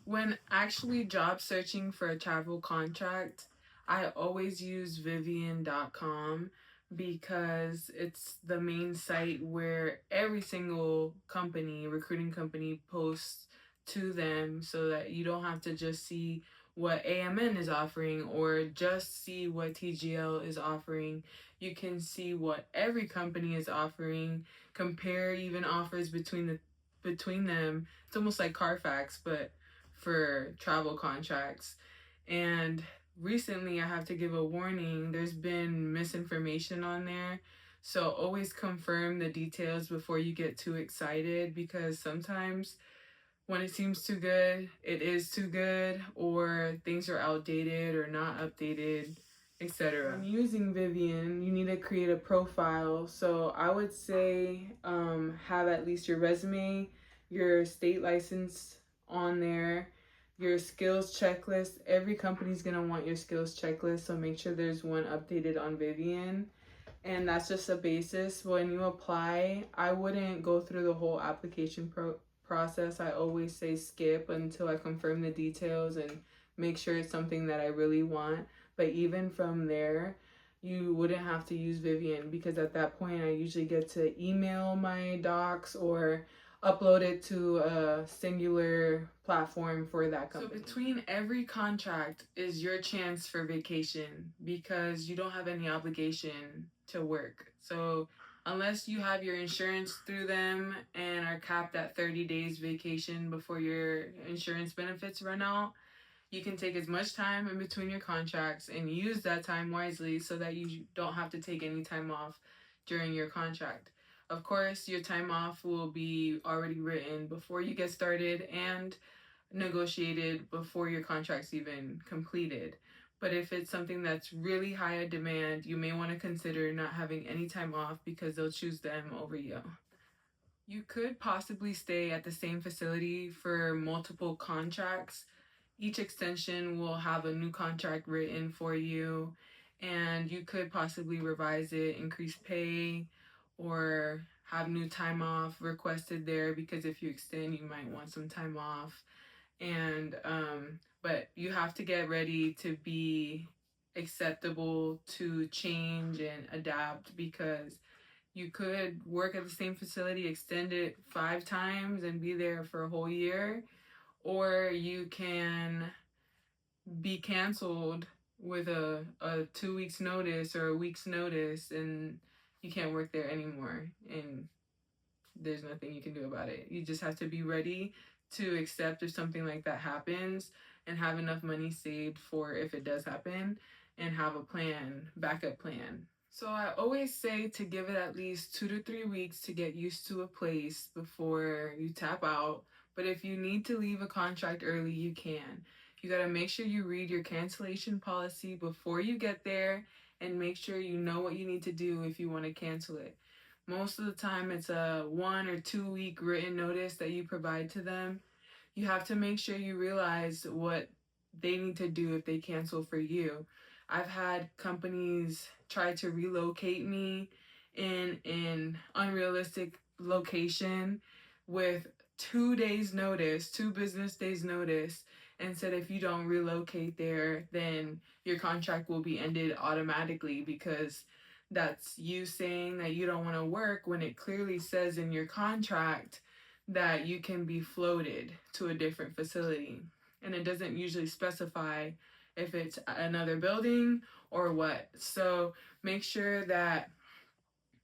When actually job searching for a travel contract, I always use Vivian.com because it's the main site where every single company, recruiting company, posts to them so that you don't have to just see what AMN is offering or just see what TGL is offering. You can see what every company is offering, compare even offers between them. It's almost like Carfax, but for travel contracts. And recently, I have to give a warning, there's been misinformation on there. So always confirm the details before you get too excited, because sometimes when it seems too good, it is too good, or things are outdated or not updated, etc. When using Vivian, you need to create a profile. So I would say have at least your resume, your state license on there, your skills checklist. Every company's gonna want your skills checklist, so make sure there's one updated on Vivian. And that's just a basis. When you apply, I wouldn't go through the whole application process. I always say skip until I confirm the details and make sure it's something that I really want. But even from there, you wouldn't have to use Vivian, because at that point I usually get to email my docs or upload it to a singular platform for that company. So between every contract is your chance for vacation, because you don't have any obligation to work. So unless you have your insurance through them and are capped at 30 days vacation before your insurance benefits run out, you can take as much time in between your contracts and use that time wisely so that you don't have to take any time off during your contract. Of course, your time off will be already written before you get started and negotiated before your contract's even completed. But if it's something that's really high in demand, you may want to consider not having any time off, because they'll choose them over you. You could possibly stay at the same facility for multiple contracts. Each extension will have a new contract written for you, and you could possibly revise it, increase pay, or have new time off requested there, because if you extend, you might want some time off. And but you have to get ready to be acceptable to change and adapt, because you could work at the same facility, extend it 5 times and be there for a whole year, or you can be canceled with a 2 weeks notice or a week's notice, and you can't work there anymore, and there's nothing you can do about it. You just have to be ready to accept if something like that happens, and have enough money saved for if it does happen, and have a plan, backup plan. So I always say to give it at least 2 to 3 weeks to get used to a place before you tap out. But if you need to leave a contract early, you can. You got to make sure you read your cancellation policy before you get there, and make sure you know what you need to do if you want to cancel it. Most of the time, it's a 1 or 2 week written notice that you provide to them. You have to make sure you realize what they need to do if they cancel for you. I've had companies try to relocate me in an unrealistic location with 2 days notice, 2 business days notice, and said if you don't relocate there, then your contract will be ended automatically, because that's you saying that you don't want to work when it clearly says in your contract that you can be floated to a different facility. And it doesn't usually specify if it's another building or what. So make sure that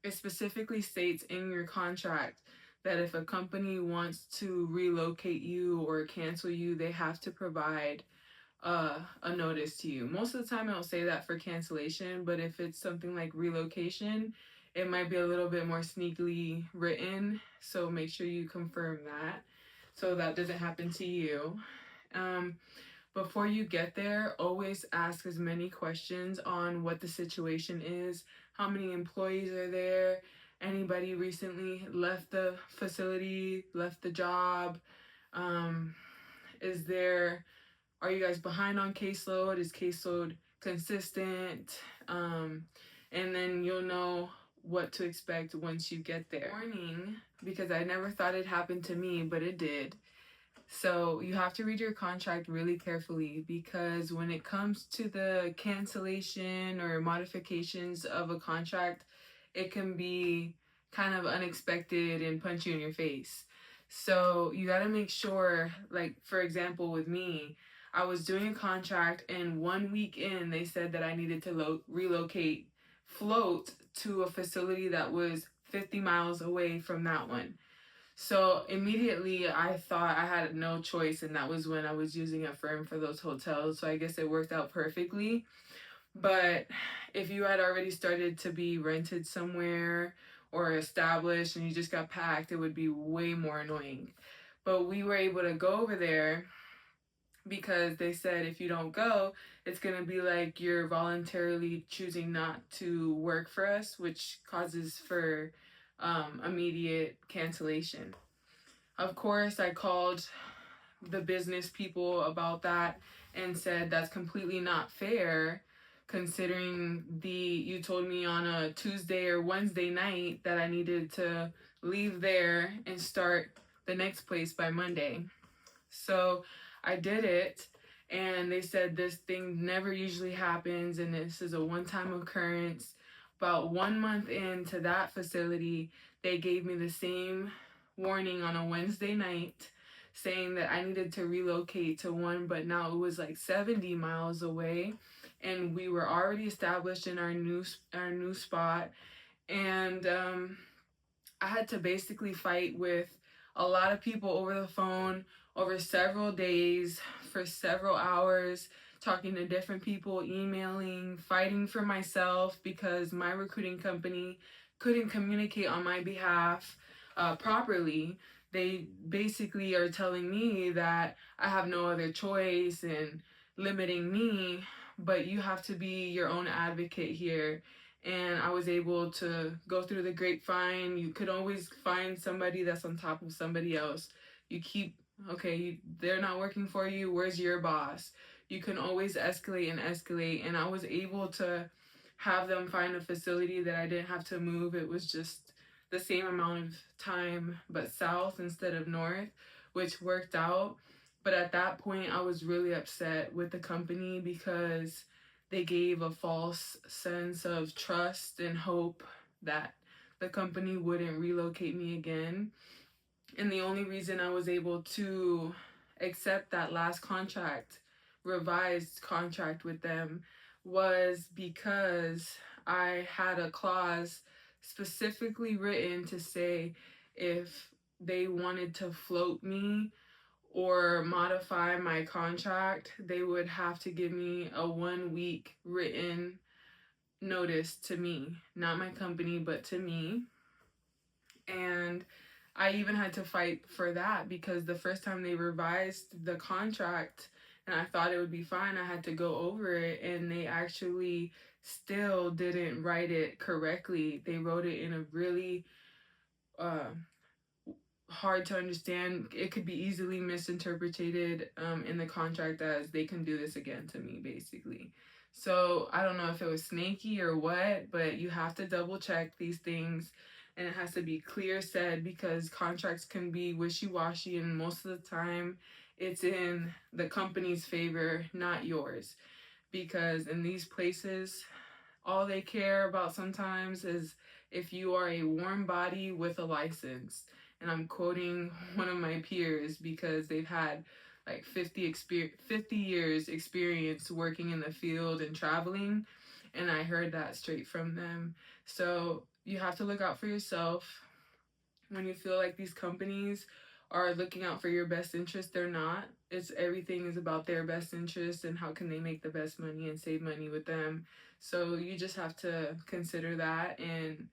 it specifically states in your contract that if a company wants to relocate you or cancel you, they have to provide a notice to you. Most of the time, it'll say that for cancellation, but if it's something like relocation, it might be a little bit more sneakily written. So make sure you confirm that so that doesn't happen to you. Before you get there, always ask as many questions on what the situation is. How many employees are there? Anybody recently left the facility, left the job? Is there Are you guys behind on caseload? Is caseload consistent? And then you'll know what to expect once you get there. Warning, because I never thought it happened to me, but it did. So you have to read your contract really carefully, because when it comes to the cancellation or modifications of a contract, it can be kind of unexpected and punch you in your face. So you got to make sure, like, for example, with me, I was doing a contract, and 1 week in, they said that I needed to relocate, float to a facility that was 50 miles away from that one. So immediately I thought I had no choice, and that was when I was using a firm for those hotels. So I guess it worked out perfectly. But if you had already started to be rented somewhere or established and you just got packed, it would be way more annoying. But we were able to go over there because they said if you don't go, it's going to be like you're voluntarily choosing not to work for us, which causes for immediate cancellation. Of course, I called the business people about that and said that's completely not fair, considering you told me on a Tuesday or Wednesday night that I needed to leave there and start the next place by Monday. So I did it, and they said this thing never usually happens and this is a one-time occurrence. About 1 month into that facility, they gave me the same warning on a Wednesday night, saying that I needed to relocate to one, but now it was like 70 miles away, and we were already established in our new spot. And I had to basically fight with a lot of people over the phone over several days for several hours, talking to different people, emailing, fighting for myself because my recruiting company couldn't communicate on my behalf properly. They basically are telling me that I have no other choice and limiting me, but you have to be your own advocate here. And I was able to go through the grapevine. You could always find somebody that's on top of somebody else. You keep, okay, they're not working for you, where's your boss? You can always escalate and escalate. And I was able to have them find a facility that I didn't have to move. It was just the same amount of time, but south instead of north, which worked out. But at that point, I was really upset with the company because they gave a false sense of trust and hope that the company wouldn't relocate me again. And the only reason I was able to accept that last contract, revised contract with them, was because I had a clause specifically written to say if they wanted to float me or modify my contract, they would have to give me a 1 week written notice to me, not my company, but to me. And I even had to fight for that because the first time they revised the contract and I thought it would be fine, I had to go over it, and they actually still didn't write it correctly. They wrote it in a really hard to understand. It could be easily misinterpreted in the contract as they can do this again to me, basically. So I don't know if it was snaky or what, but you have to double check these things, and it has to be clear said because contracts can be wishy-washy, and most of the time it's in the company's favor, not yours. Because in these places, all they care about sometimes is if you are a warm body with a license. And I'm quoting one of my peers because they've had like 50 years experience working in the field and traveling, and I heard that straight from them. So you have to look out for yourself. When you feel like these companies are looking out for your best interest, they're not. It's everything is about their best interest and how can they make the best money and save money with them. So you just have to consider that. And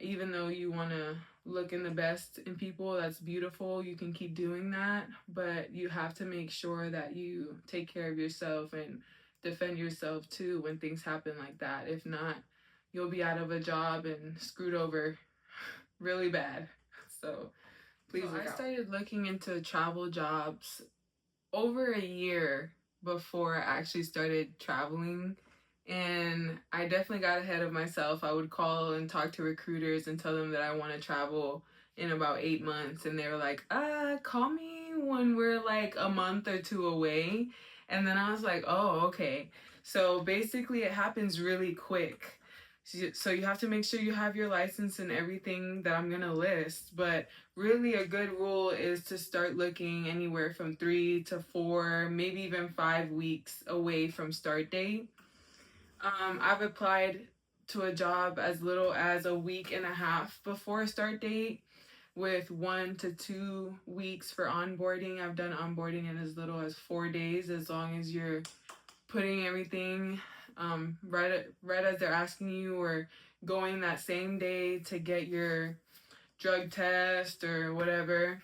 even though you want to look in the best in people, that's beautiful, you can keep doing that, but you have to make sure that you take care of yourself and defend yourself too when things happen like that. If not, you'll be out of a job and screwed over really bad. So please look out. I started looking into travel jobs over a year before I actually started traveling. And I definitely got ahead of myself. I would call and talk to recruiters and tell them that I want to travel in about 8 months. And they were like, call me when we're like a month or two away. And then I was like, oh, okay. So basically, it happens really quick. So you have to make sure you have your license and everything that I'm going to list. But really, a good rule is to start looking anywhere from 3 to 4, maybe even 5 weeks away from start date. I've applied to a job as little as a week and a half before start date, with 1 to 2 weeks for onboarding. I've done onboarding in as little as 4 days, as long as you're putting everything right as they're asking you, or going that same day to get your drug test or whatever.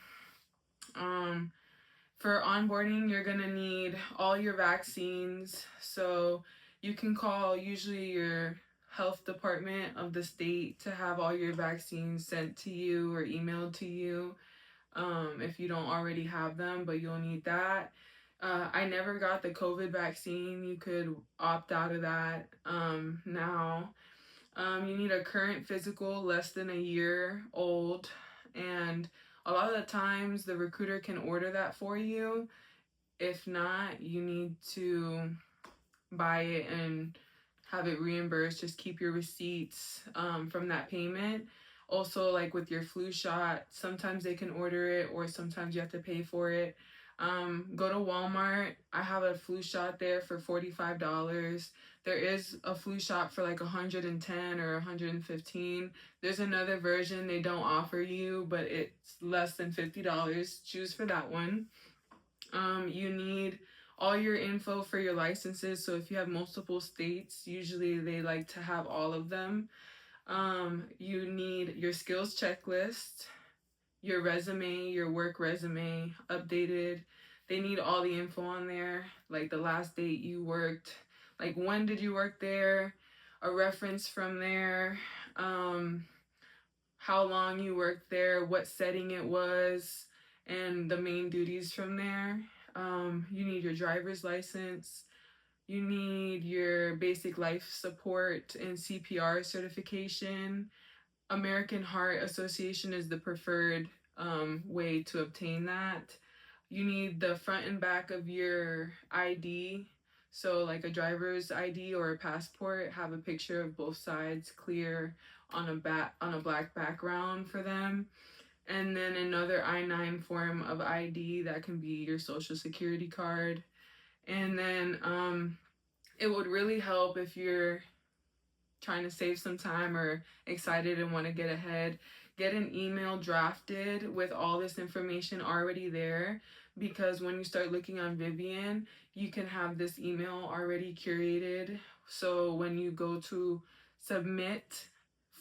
For onboarding, you're gonna need all your vaccines. So you can call usually your health department of the state to have all your vaccines sent to you or emailed to you, if you don't already have them, but you'll need that. I never got the COVID vaccine. You could opt out of that now. You need a current physical less than a year old, and a lot of the times the recruiter can order that for you. If not, you need to buy it and have it reimbursed. Just keep your receipts from that payment. Also, like with your flu shot, sometimes they can order it, or sometimes you have to pay for it. Go to Walmart. I have a flu shot there for $45. There is a flu shot for like 110 or 115. There's another version they don't offer you, but it's less than $50. Choose for that one. You need all your info for your licenses. So if you have multiple states, usually they like to have all of them. You need your skills checklist, your resume, your work resume updated. They need all the info on there, like the last date you worked, like when did you work there, a reference from there, how long you worked there, what setting it was, and the main duties from there. You need your driver's license. You need your basic life support and CPR certification. American Heart Association is the preferred way to obtain that. You need the front and back of your ID. So like a driver's ID or a passport, have a picture of both sides clear on a black background for them. And then another I-9 form of ID that can be your social security card. And then it would really help if you're trying to save some time or excited and want to get ahead, get an email drafted with all this information already there, because when you start looking on Vivian, you can have this email already curated. So when you go to submit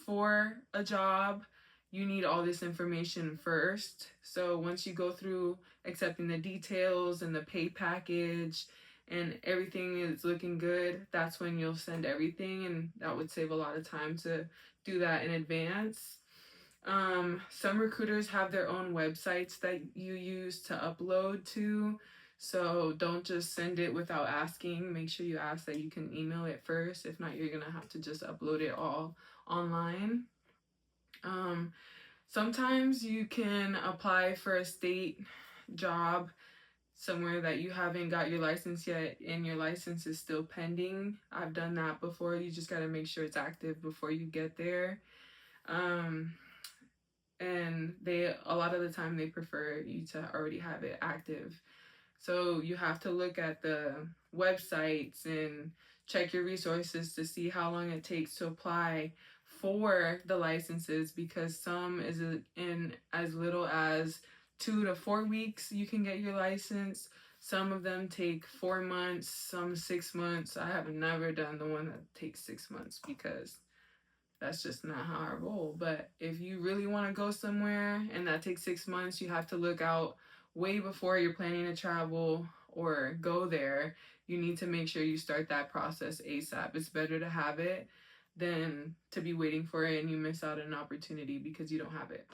for a job, you need all this information first. So once you go through accepting the details and the pay package and everything is looking good, that's when you'll send everything, and that would save a lot of time to do that in advance. Some recruiters have their own websites that you use to upload to, so don't just send it without asking. Make sure you ask that you can email it first. If not, you're gonna have to just upload it all online. Sometimes you can apply for a state job somewhere that you haven't got your license yet and your license is still pending. I've done that before. You just got to make sure it's active before you get there. And a lot of the time they prefer you to already have it active. So you have to look at the websites and check your resources to see how long it takes to apply for the licenses, because some is in as little as 2 to 4 weeks you can get your license. Some of them take 4 months, some 6 months. I have never done the one that takes 6 months because that's just not how I roll. But if you really want to go somewhere and that takes 6 months, you have to look out way before you're planning to travel or go there. You need to make sure you start that process ASAP. It's better to have it than to be waiting for it and you miss out on an opportunity because you don't have it.